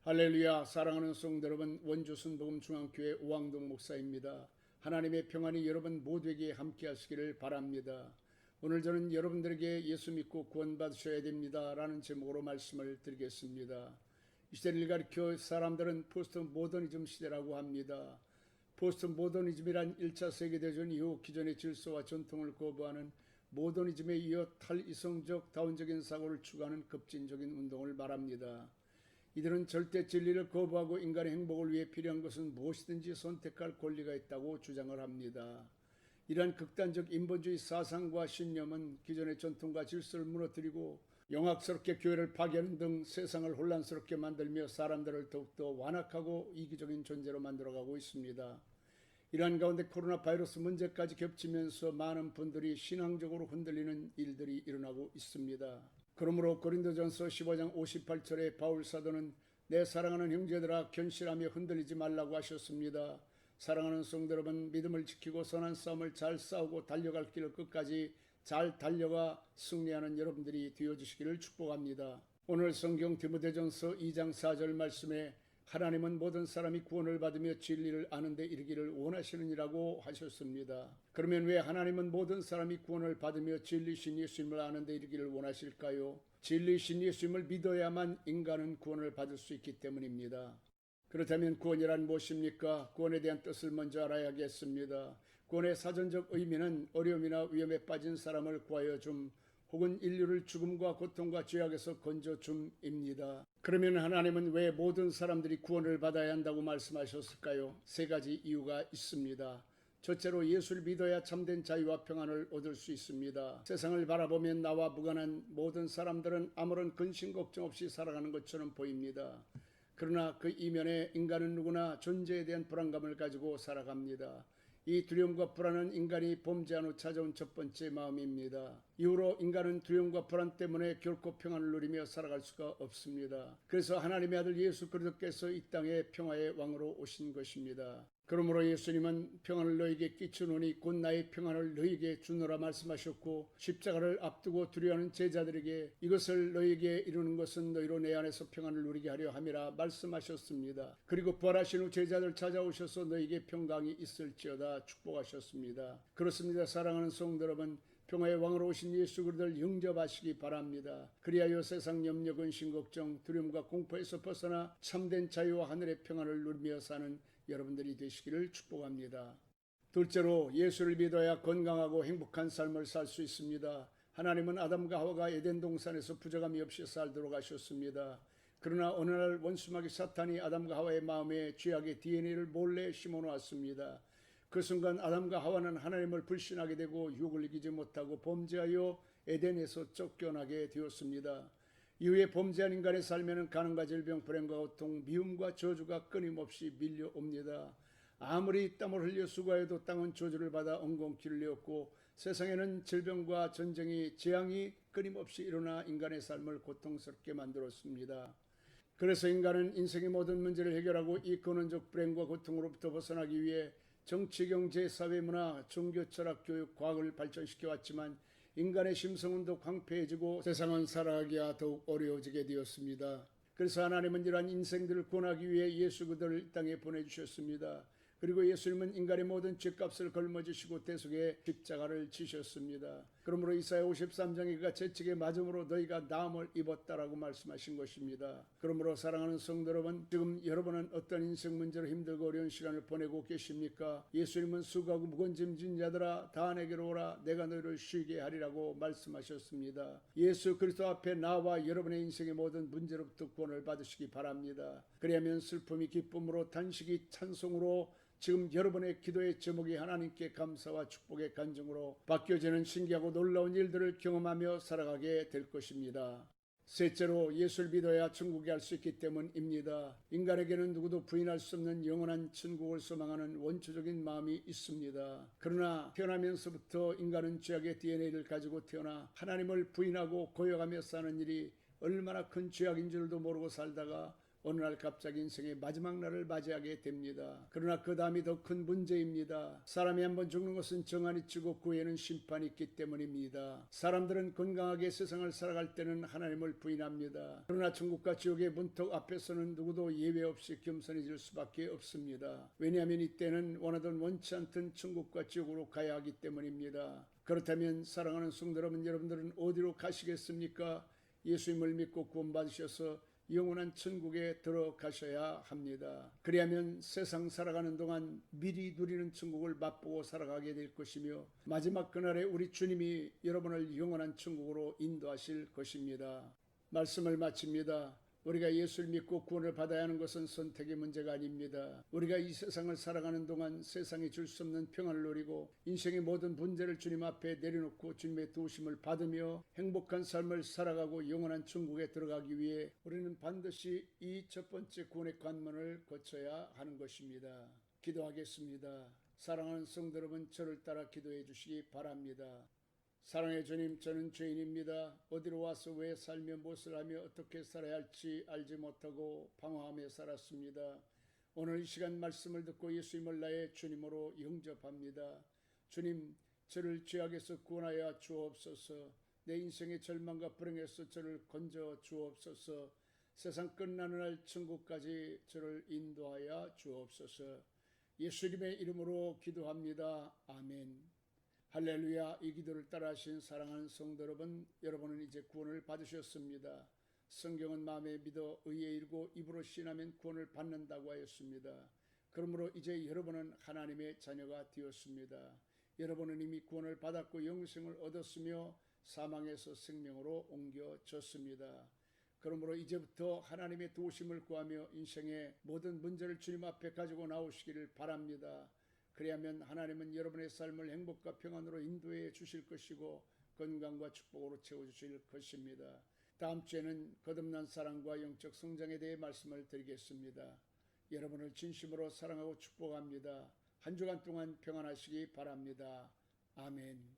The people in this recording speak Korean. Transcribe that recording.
할렐루야. 사랑하는 성도 여러분, 원주 순복음중앙교회 오왕동 목사입니다. 하나님의 평안이 여러분 모두에게 함께 하시기를 바랍니다. 오늘 저는 여러분들에게 예수 믿고 구원받으셔야 됩니다 라는 제목으로 말씀을 드리겠습니다. 이 시대를 가리켜 사람들은 포스트 모더니즘 시대라고 합니다. 포스트 모더니즘이란 1차 세계대전 이후 기존의 질서와 전통을 거부하는 모더니즘에 이어 탈이성적 다원적인 사고를 추구하는 급진적인 운동을 말합니다. 이들은 절대 진리를 거부하고 인간의 행복을 위해 필요한 것은 무엇이든지 선택할 권리가 있다고 주장을 합니다. 이러한 극단적 인본주의 사상과 신념은 기존의 전통과 질서를 무너뜨리고 영악스럽게 교회를 파괴하는 등 세상을 혼란스럽게 만들며 사람들을 더욱더 완악하고 이기적인 존재로 만들어가고 있습니다. 이러한 가운데 코로나 바이러스 문제까지 겹치면서 많은 분들이 신앙적으로 흔들리는 일들이 일어나고 있습니다. 그러므로 고린도전서 15장 58절에 바울 사도는 내 사랑하는 형제들아 견실하며 흔들리지 말라고 하셨습니다. 사랑하는 성도 여러분, 믿음을 지키고 선한 싸움을 잘 싸우고 달려갈 길을 끝까지 잘 달려가 승리하는 여러분들이 되어주시기를 축복합니다. 오늘 성경 디모데전서 2장 4절 말씀에 하나님은 모든 사람이 구원을 받으며 진리를 아는 데 이르기를 원하시느니라고 하셨습니다. 그러면 왜 하나님은 모든 사람이 구원을 받으며 진리신 예수님을 아는 데 이르기를 원하실까요? 진리신 예수님을 믿어야만 인간은 구원을 받을 수 있기 때문입니다. 그렇다면 구원이란 무엇입니까? 구원에 대한 뜻을 먼저 알아야겠습니다. 구원의 사전적 의미는 어려움이나 위험에 빠진 사람을 구하여 줌, 혹은 인류를 죽음과 고통과 죄악에서 건져줌입니다. 그러면 하나님은 왜 모든 사람들이 구원을 받아야 한다고 말씀하셨을까요? 세 가지 이유가 있습니다. 첫째로 예수를 믿어야 참된 자유와 평안을 얻을 수 있습니다. 세상을 바라보면 나와 무관한 모든 사람들은 아무런 근심 걱정 없이 살아가는 것처럼 보입니다. 그러나 그 이면에 인간은 누구나 존재에 대한 불안감을 가지고 살아갑니다. 이 두려움과 불안은 인간이 범죄한 후 찾아온 첫 번째 마음입니다. 이후로 인간은 두려움과 불안 때문에 결코 평안을 누리며 살아갈 수가 없습니다. 그래서 하나님의 아들 예수 그리스도께서 이 땅에 평화의 왕으로 오신 것입니다. 그러므로 예수님은 평안을 너희에게 끼치노니 곧 나의 평안을 너희에게 주노라 말씀하셨고, 십자가를 앞두고 두려워하는 제자들에게 이것을 너희에게 이루는 것은 너희로 내 안에서 평안을 누리게 하려 함이라 말씀하셨습니다. 그리고 부활하신 후 제자들 찾아오셔서 너희에게 평강이 있을지어다 축복하셨습니다. 그렇습니다. 사랑하는 성도 여러분, 평화의 왕으로 오신 예수 그리스도를 영접하시기 바랍니다. 그리하여 세상 염려, 근심, 걱정, 두려움과 공포에서 벗어나 참된 자유와 하늘의 평안을 누리며 사는 여러분들이 되시기를 축복합니다. 둘째로 예수를 믿어야 건강하고 행복한 삶을 살 수 있습니다. 하나님은 아담과 하와가 에덴 동산에서 부족함이 없이 살도록 하셨습니다. 그러나 어느 날 원수마귀 사탄이 아담과 하와의 마음에 죄악의 DNA를 몰래 심어놓았습니다. 그 순간 아담과 하와는 하나님을 불신하게 되고 유혹을 이기지 못하고 범죄하여 에덴에서 쫓겨나게 되었습니다. 이후에 범죄한 인간의 삶에는 가난과 질병, 불행과 고통, 미움과 저주가 끊임없이 밀려옵니다. 아무리 땀을 흘려 수고해도 땅은 저주를 받아 엉겅퀴를 내었고, 세상에는 질병과 전쟁이, 재앙이 끊임없이 일어나 인간의 삶을 고통스럽게 만들었습니다. 그래서 인간은 인생의 모든 문제를 해결하고 이 근원적 불행과 고통으로부터 벗어나기 위해 정치, 경제, 사회, 문화, 종교, 철학, 교육, 과학을 발전시켜 왔지만 인간의 심성은 더욱 황폐해지고 세상은 살아가기가 더욱 어려워지게 되었습니다. 그래서 하나님은 이러한 인생들을 구원하기 위해 예수 그리스도를 이 땅에 보내주셨습니다. 그리고 예수님은 인간의 모든 죄값을 걸머지시고 대속의 십자가를 지셨습니다. 그러므로 이사야 53장에 그가 채찍에 맞음으로 너희가 나음을 입었다라고 말씀하신 것입니다. 그러므로 사랑하는 성도 여러분, 지금 여러분은 어떤 인생 문제로 힘들고 어려운 시간을 보내고 계십니까? 예수님은 수고하고 무거운 짐진 자들아 다 내게로 오라, 내가 너희를 쉬게 하리라고 말씀하셨습니다. 예수 그리스도 앞에 나와 여러분의 인생의 모든 문제로부터 구원을 받으시기 바랍니다. 그리하면 슬픔이 기쁨으로, 탄식이 찬송으로, 지금 여러분의 기도의 제목이 하나님께 감사와 축복의 간증으로 바뀌어지는 신기하고 놀라운 일들을 경험하며 살아가게 될 것입니다. 셋째로 예수를 믿어야 천국에 갈 수 있기 때문입니다. 인간에게는 누구도 부인할 수 없는 영원한 천국을 소망하는 원초적인 마음이 있습니다. 그러나 태어나면서부터 인간은 죄악의 DNA를 가지고 태어나 하나님을 부인하고 고역하며 사는 일이 얼마나 큰 죄악인 줄도 모르고 살다가 어느 날 갑자기 인생의 마지막 날을 맞이하게 됩니다. 그러나 그 다음이 더 큰 문제입니다. 사람이 한번 죽는 것은 정한이 치고 그 후에는 심판이 있기 때문입니다. 사람들은 건강하게 세상을 살아갈 때는 하나님을 부인합니다. 그러나 천국과 지옥의 문턱 앞에서는 누구도 예외 없이 겸손해질 수밖에 없습니다. 왜냐하면 이때는 원하든 원치 않든 천국과 지옥으로 가야 하기 때문입니다. 그렇다면 사랑하는 성도 여러분, 여러분들은 어디로 가시겠습니까? 예수님을 믿고 구원받으셔서 영원한 천국에 들어가셔야 합니다. 그리하면 세상 살아가는 동안 미리 누리는 천국을 맛보고 살아가게 될 것이며 마지막 그날에 우리 주님이 여러분을 영원한 천국으로 인도하실 것입니다. 말씀을 마칩니다. 우리가 예수를 믿고 구원을 받아야 하는 것은 선택의 문제가 아닙니다. 우리가 이 세상을 살아가는 동안 세상이 줄 수 없는 평안을 누리고 인생의 모든 문제를 주님 앞에 내려놓고 주님의 도우심을 받으며 행복한 삶을 살아가고 영원한 천국에 들어가기 위해 우리는 반드시 이 첫 번째 구원의 관문을 거쳐야 하는 것입니다. 기도하겠습니다. 사랑하는 성도 여러분, 저를 따라 기도해 주시기 바랍니다. 사랑의 주님, 저는 죄인입니다. 어디로 와서 왜 살며 무엇을 하며 어떻게 살아야 할지 알지 못하고 방황하며 살았습니다. 오늘 이 시간 말씀을 듣고 예수님을 나의 주님으로 영접합니다. 주님, 저를 죄악에서 구원하여 주옵소서. 내 인생의 절망과 불행에서 저를 건져 주옵소서. 세상 끝나는 날 천국까지 저를 인도하여 주옵소서. 예수님의 이름으로 기도합니다. 아멘. 할렐루야. 이 기도를 따라하신 사랑하는 성도 여러분, 여러분은 이제 구원을 받으셨습니다. 성경은 마음에 믿어 의에 이르고 입으로 시인하면 구원을 받는다고 하였습니다. 그러므로 이제 여러분은 하나님의 자녀가 되었습니다. 여러분은 이미 구원을 받았고 영생을 얻었으며 사망에서 생명으로 옮겨졌습니다. 그러므로 이제부터 하나님의 도우심을 구하며 인생의 모든 문제를 주님 앞에 가지고 나오시기를 바랍니다. 그리하면 하나님은 여러분의 삶을 행복과 평안으로 인도해 주실 것이고 건강과 축복으로 채워주실 것입니다. 다음 주에는 거듭난 사랑과 영적 성장에 대해 말씀을 드리겠습니다. 여러분을 진심으로 사랑하고 축복합니다. 한 주간 동안 평안하시기 바랍니다. 아멘.